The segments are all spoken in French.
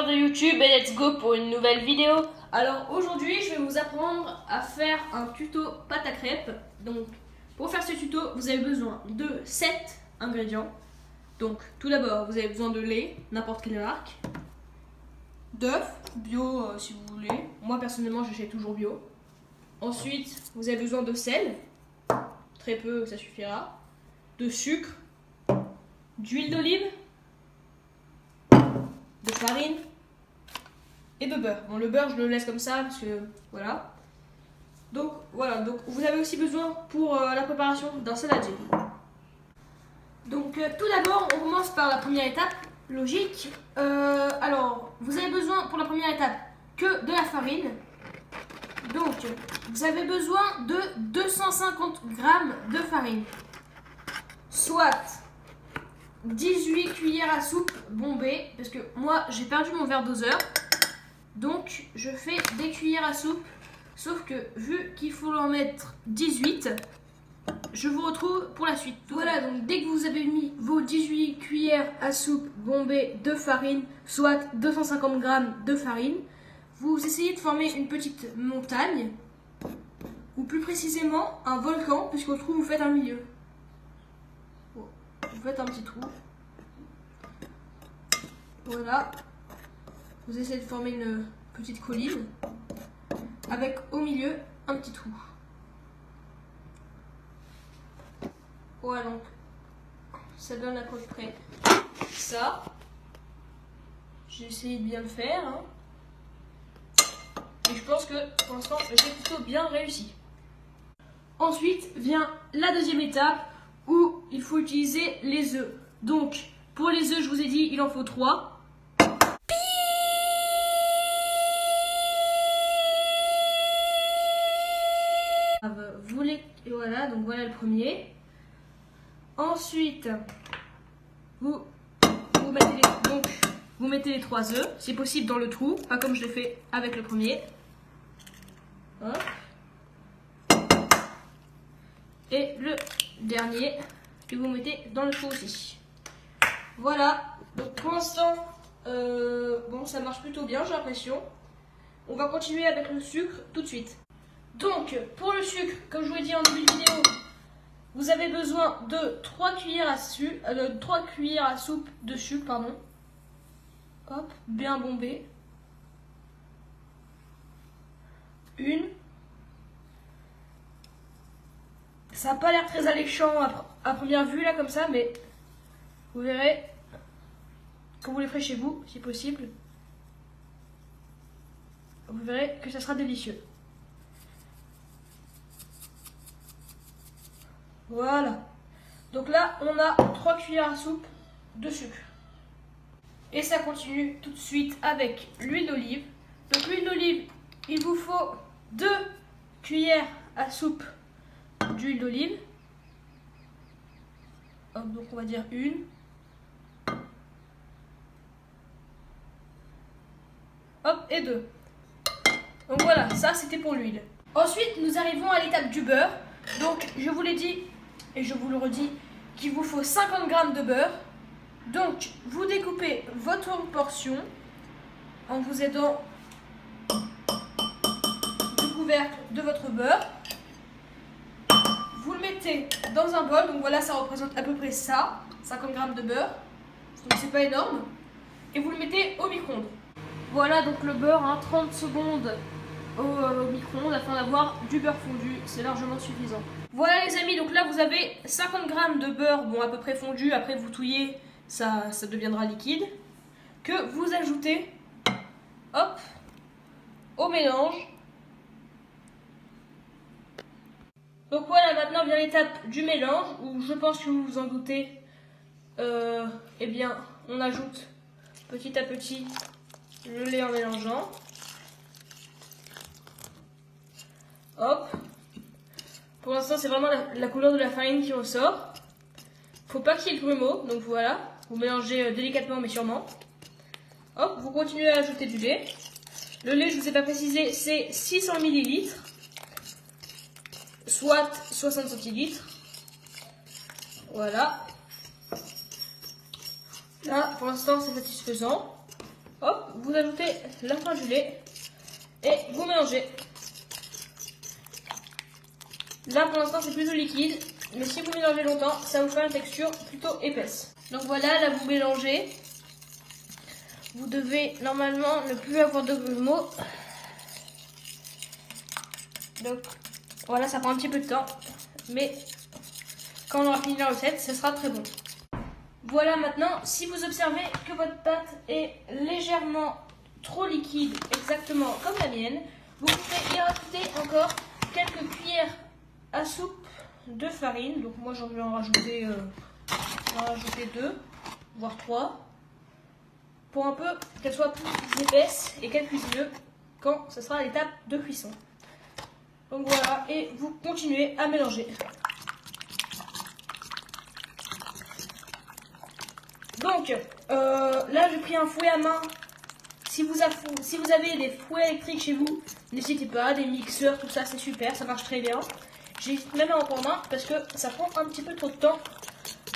de YouTube et let's go pour une nouvelle vidéo. Alors aujourd'hui je vais vous apprendre à faire un tuto pâte à crêpes. Donc pour faire ce tuto vous avez besoin de 7 ingrédients. Donc tout d'abord vous avez besoin de lait, n'importe quelle marque, d'œufs, bio si vous voulez, moi personnellement j'achète toujours bio. Ensuite vous avez besoin de sel, très peu ça suffira, de sucre, d'huile d'olive, de farine et de beurre. Bon, le beurre je le laisse comme ça parce que voilà. Donc voilà, donc vous avez aussi besoin pour la préparation d'un saladier. Donc tout d'abord on commence par la première étape, logique. Alors vous avez besoin pour la première étape que de la farine. Donc vous avez besoin de 250 g de farine, soit 18 cuillères à soupe bombées, parce que moi j'ai perdu mon verre doseur, donc je fais des cuillères à soupe, sauf que vu qu'il faut en mettre 18, je vous retrouve pour la suite. Voilà, donc dès que vous avez mis vos 18 cuillères à soupe bombées de farine, soit 250 g de farine, vous essayez de former une petite montagne, ou plus précisément un volcan, puisqu'au trou vous faites un milieu. Vous faites un petit trou. Voilà. Vous essayez de former une petite colline avec au milieu un petit trou. Voilà, donc ça donne à peu près ça. J'ai essayé de bien le faire. Hein. Et je pense que pour l'instant j'ai plutôt bien réussi. Ensuite vient la deuxième étape où il faut utiliser les œufs. Donc pour les œufs, je vous ai dit, il en faut 3. Et voilà, donc voilà le premier. Ensuite, vous mettez les 3 œufs, si possible dans le trou, pas comme je l'ai fait avec le premier. Hop. Et le dernier que vous mettez dans le trou aussi. Voilà, donc pour l'instant, bon, ça marche plutôt bien, j'ai l'impression. On va continuer avec le sucre tout de suite. Donc, pour le sucre, comme je vous l'ai dit en début de vidéo, vous avez besoin de 3 cuillères à soupe de sucre, pardon. Hop, bien bombé. Une. Ça n'a pas l'air très alléchant à première vue, là, comme ça, mais vous verrez quand vous les ferez chez vous, si possible. Vous verrez que ça sera délicieux. Voilà. Donc là, on a 3 cuillères à soupe de sucre. Et ça continue tout de suite avec l'huile d'olive. Donc l'huile d'olive, il vous faut 2 cuillères à soupe d'huile d'olive. Donc on va dire une. Hop, et 2. Donc voilà, ça c'était pour l'huile. Ensuite, nous arrivons à l'étape du beurre. Donc je vous l'ai dit, et je vous le redis, qu'il vous faut 50 g de beurre. Donc vous découpez votre portion en vous aidant du couvercle de votre beurre. Vous le mettez dans un bol, donc voilà, ça représente à peu près ça, 50 g de beurre, donc c'est pas énorme. Et vous le mettez au micro-ondes. Voilà donc le beurre, hein, 30 secondes au micro-ondes afin d'avoir du beurre fondu, c'est largement suffisant. Voilà les amis, donc là vous avez 50 g de beurre, bon à peu près fondu, après vous touillez, ça deviendra liquide, que vous ajoutez, hop, au mélange. Donc voilà, maintenant vient l'étape du mélange, où je pense que vous vous en doutez, eh bien on ajoute petit à petit le lait en mélangeant. Hop. Pour l'instant, c'est vraiment la couleur de la farine qui ressort. Faut pas qu'il y ait de grumeaux, donc voilà. Vous mélangez délicatement mais sûrement. Hop, vous continuez à ajouter du lait. Le lait, je vous ai pas précisé, c'est 600 ml, soit 60 centilitres. Voilà. Là, pour l'instant, c'est satisfaisant. Hop, vous ajoutez la crème du lait et vous mélangez. Là pour l'instant c'est plutôt liquide, mais si vous mélangez longtemps, ça vous fait une texture plutôt épaisse. Donc voilà, là vous mélangez. Vous devez normalement ne plus avoir de grumeaux. Donc voilà, ça prend un petit peu de temps, mais quand on aura fini la recette, ce sera très bon. Voilà, maintenant, si vous observez que votre pâte est légèrement trop liquide, exactement comme la mienne, vous pouvez y rajouter encore quelques cuillères à soupe de farine. Donc moi j'en vais en rajouter 2, voire 3, pour un peu qu'elle soit plus épaisse et qu'elle cuise mieux quand ce sera à l'étape de cuisson. Donc voilà, et vous continuez à mélanger. Donc là j'ai pris un fouet à main. Si vous avez des fouets électriques chez vous, n'hésitez pas, des mixeurs, tout ça c'est super, ça marche très bien. J'hésite même à en prendre un parce que ça prend un petit peu trop de temps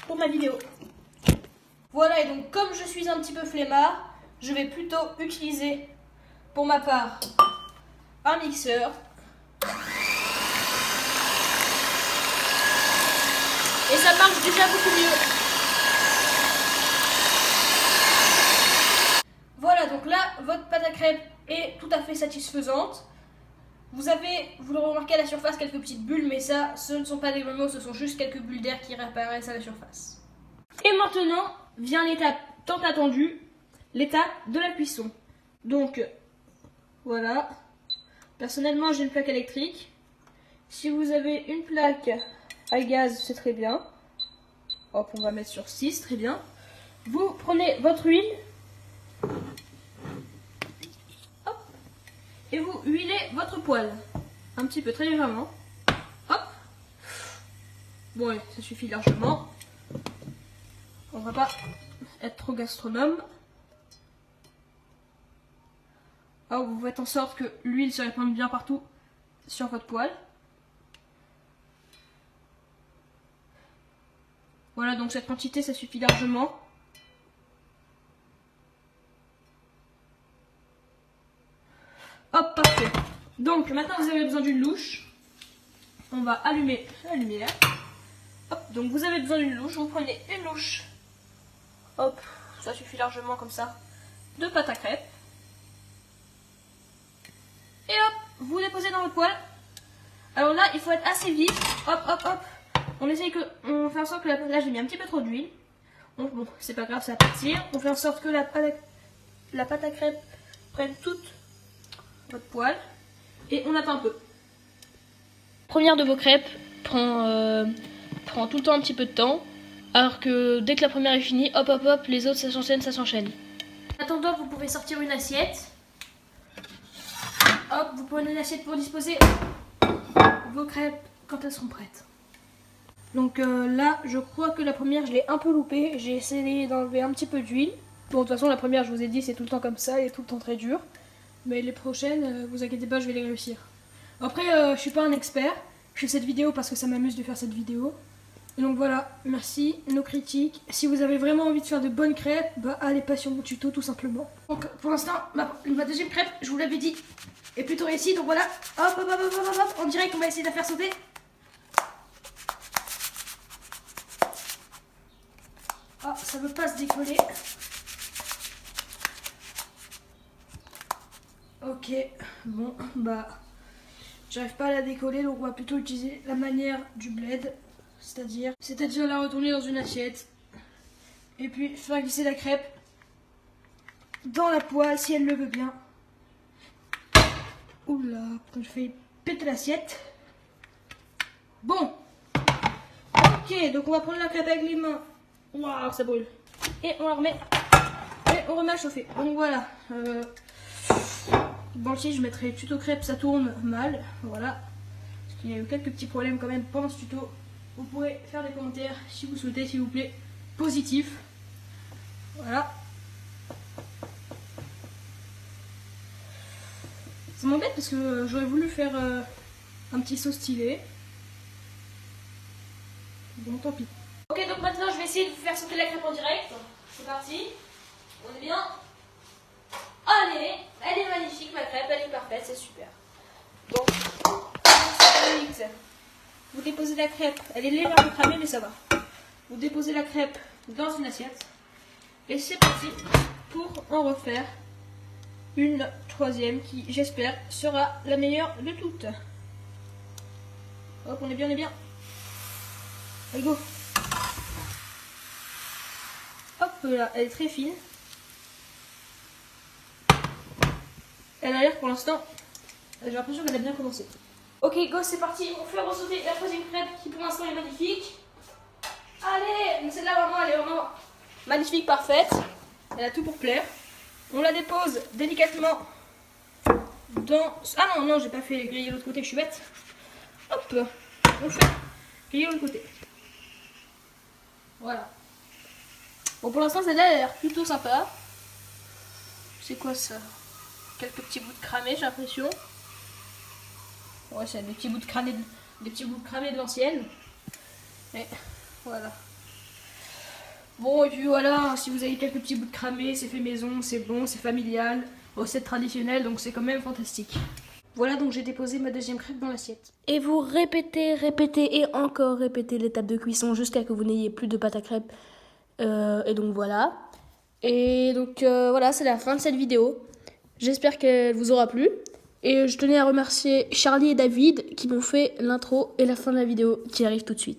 pour ma vidéo. Voilà, et donc comme je suis un petit peu flemmard, je vais plutôt utiliser pour ma part un mixeur. Et ça marche déjà beaucoup mieux. Voilà, donc là, votre pâte à crêpes est tout à fait satisfaisante. Vous le remarquez à la surface, quelques petites bulles, mais ça, ce ne sont pas des grumeaux, ce sont juste quelques bulles d'air qui réapparaissent à la surface. Et maintenant, vient l'étape tant attendue, l'étape de la cuisson. Donc, voilà. Personnellement, j'ai une plaque électrique. Si vous avez une plaque à gaz, c'est très bien. Hop, on va mettre sur 6, très bien. Vous prenez votre huile. Hop. Et vous huilez votre poêle. Un petit peu, très légèrement. Hop. Bon, ouais, ça suffit largement. On va pas être trop gastronome. Hop, vous faites en sorte que l'huile se répande bien partout sur votre poêle. Voilà, donc cette quantité, ça suffit largement. Hop, parfait. Donc maintenant, vous avez besoin d'une louche. On va allumer la lumière. Hop, donc vous avez besoin d'une louche. Vous prenez une louche. Hop, ça suffit largement comme ça. De pâte à crêpes. Et hop, vous déposez dans votre poêle. Alors là, il faut être assez vite. Hop, hop, hop. On fait en sorte que là j'ai mis un petit peu trop d'huile. Bon, c'est pas grave, ça va partir. On fait en sorte que la pâte à crêpes prenne toute votre poêle. Et on attend un peu. La première de vos crêpes prend tout le temps un petit peu de temps. Alors que dès que la première est finie, hop hop hop, les autres ça s'enchaîne. En attendant, vous pouvez sortir une assiette. Hop, vous prenez une assiette pour disposer vos crêpes quand elles seront prêtes. Donc là, je crois que la première, je l'ai un peu loupée. J'ai essayé d'enlever un petit peu d'huile. Bon, de toute façon, la première, je vous ai dit, c'est tout le temps comme ça, elle est tout le temps très dure. Mais les prochaines, vous inquiétez pas, je vais les réussir. Après, je suis pas un expert. Je fais cette vidéo parce que ça m'amuse de faire cette vidéo. Et donc voilà, merci, nos critiques. Si vous avez vraiment envie de faire de bonnes crêpes, bah allez pas sur mon tuto tout simplement. Donc pour l'instant, ma deuxième crêpe, je vous l'avais dit, est plutôt réussie. Donc voilà, hop hop hop hop hop hop, en direct, on va essayer de la faire sauter. Ah, ça veut pas se décoller. Ok, bon, bah, j'arrive pas à la décoller, donc on va plutôt utiliser la manière du bled, c'est-à-dire la retourner dans une assiette, et puis faire glisser la crêpe dans la poêle si elle le veut bien. Oula, je fais péter l'assiette. Bon, ok, donc on va prendre la crêpe avec les mains. Waouh, ça brûle. Et on la remet, et on remet à chauffer. Donc voilà. Dans le titre, je mettrai tuto crêpes, ça tourne mal. Voilà. Parce qu'il y a eu quelques petits problèmes quand même pendant ce tuto. Vous pourrez faire des commentaires si vous souhaitez, s'il vous plaît, positifs. Voilà. Ça m'embête parce que j'aurais voulu faire un petit saut stylé. Bon, tant pis. Ok, donc maintenant je vais essayer de vous faire sauter la crêpe en direct. C'est parti. On est bien. elle est magnifique ma crêpe, elle est parfaite, c'est super. Donc, c'est vite. Vous déposez la crêpe, elle est légèrement cramée mais ça va. Vous déposez la crêpe dans une assiette et c'est parti pour en refaire une troisième qui, j'espère, sera la meilleure de toutes. Hop, on est bien. Allez, go. Hop là, elle est très fine. Elle a l'air pour l'instant, j'ai l'impression qu'elle a bien commencé. Ok, go, c'est parti. On fait ressauter la troisième crêpe qui pour l'instant est magnifique. Allez, celle-là vraiment, elle est vraiment magnifique, parfaite. Elle a tout pour plaire. On la dépose délicatement dans... Ah non, j'ai pas fait griller l'autre côté, je suis bête. Hop, on fait griller l'autre côté. Voilà. Bon, pour l'instant, celle-là, elle a l'air plutôt sympa. C'est quoi ça? Quelques petits bouts de cramé, j'ai l'impression. Ouais, c'est des petits bouts de cramé de l'ancienne. Et voilà. Bon, et puis voilà, si vous avez quelques petits bouts de cramé, c'est fait maison, c'est bon, c'est familial, recette traditionnelle, donc c'est quand même fantastique. Voilà, donc j'ai déposé ma deuxième crêpe dans l'assiette. Et vous répétez et encore répétez l'étape de cuisson jusqu'à ce que vous n'ayez plus de pâte à crêpes. Et donc voilà. Et donc voilà, c'est la fin de cette vidéo. J'espère qu'elle vous aura plu. Et je tenais à remercier Charlie et David qui m'ont fait l'intro et la fin de la vidéo qui arrive tout de suite.